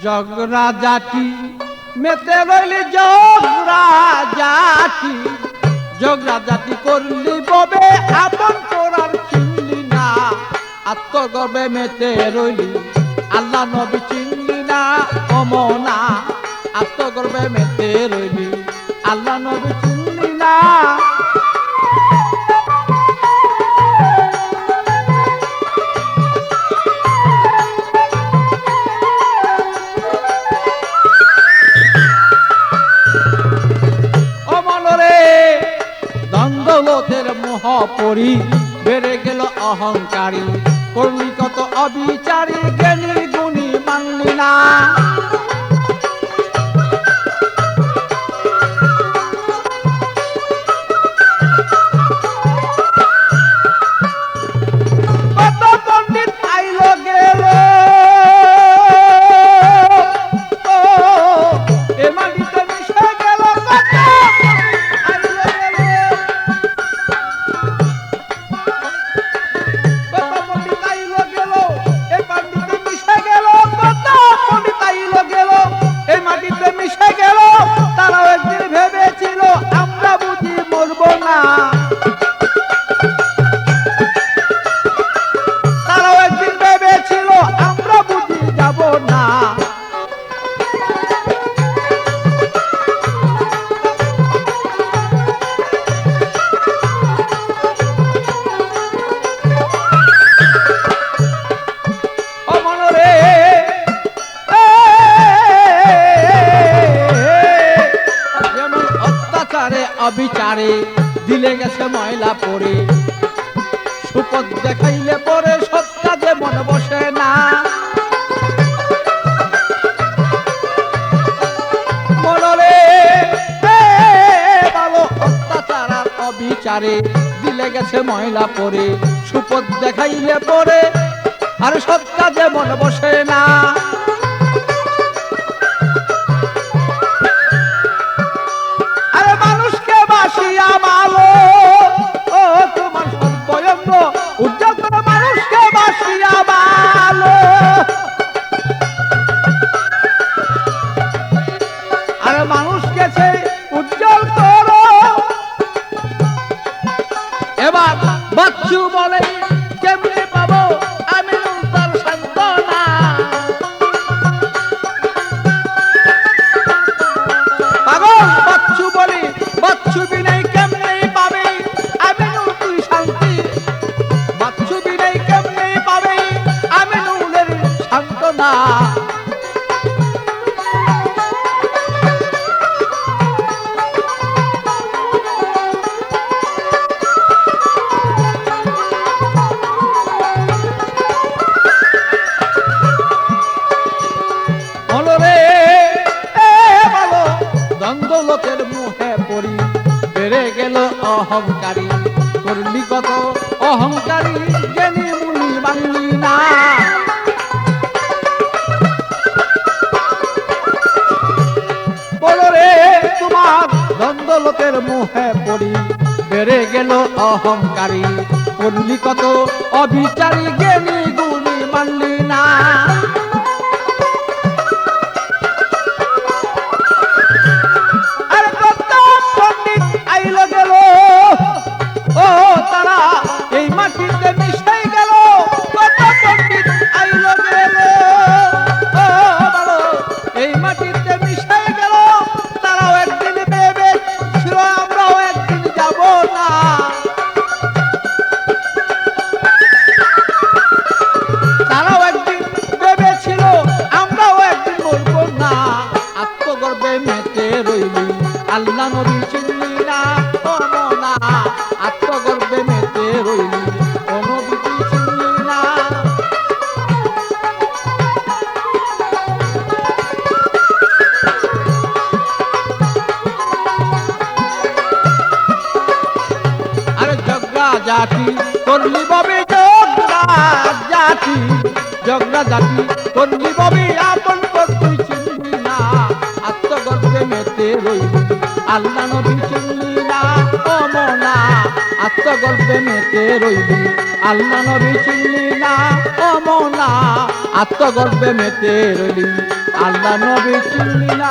জগরা জাতি মেতে রইলি জগরা জাতি, জগরা জাতি করলি ববে আপন করার চিনলি না, আত্মগর্বে মেতে রইলি আল্লাহ নবী চিনলি না অমনা, আত্মগর্বে মেতে রইলি আল্লাহ নবী চিনলি না। দৌলতের মোহ পড়ি বেড়ে গেল অহংকারী, করলি কত অবিচারী, জ্ঞানী গুণী মানলি না। কত পণ্ডিত আইল গেল এ মাটিতে মিশে গেল, তারাও একদিন ভেবেছিল আমরা বুঝি মরবো না, তারাও একদিন ভেবেছিল আমরা বুঝি যাব না। অবিচারে দিলে গেছে ময়লা পরে, সুপথ দেখাইলে পরে সৎ কাজে মন বসে না। মনরে ভালো অত্যাচার আর অবিচারে দিলে গেছে ময়লা পরে, সুপথ দেখাইলে পরে আর সৎ কাজে মন বসে না। ভালো ও তোমার সর্বয়ঙ্গ উজ্জ্বল করে মানুষকে বাসিয়া ভালো, আর মানুষকে সেই উজ্জ্বল করো। এবার বাচ্চু বলে কেমনে পাবো আমি তার সান্ত্বনা, পাগল বাচ্চু বলি বাচ্চু বিনাই না। দ্বন্দ্বলোকের মুহে পড়ি বেড়ে গেল অহংকারী, করলি কত অহংকারী, জ্ঞানী মুনি মানলি না। তোমার দ্বন্দ্বলোকের মুহে পড়ি বেড়ে গেল অহংকারী, করলি কত অবিচারী, জ্ঞানী গুণী মানলি না। আর কত পণ্ডিত আইল গেল ও তারা এই মাটিতে মিশে গেল, কত পণ্ডিত আইল গেল ও ভালো এই মাটিতে মিশে গেল, তারাও একদিন ভেবেছিল আমরাও একদিন যাব না। তারাও একদিন ভেবেছিল আমরাও একদিন মরবো না, আত্মগর্বে মেতে রইলি আল্লাহ নবী চিনলি না অমনা, আত্মগর্বে মেতে রইলি ও নবী চিনলি না। আরে জগরা জাতি করলি ববে জগরা জাতি, জগরা জাতি করলি ববে আপন তুই চিনলি না, আত্মগর্বে মেতে রইলি আল্লাহ নবী চিনলি না অমনা, আত্মগর্বে মেতে রইলি আল্লাহ নবী চিনলি না অমনা, আত্মগর্বে মেতে রইলি আল্লাহ নবী চিনলি না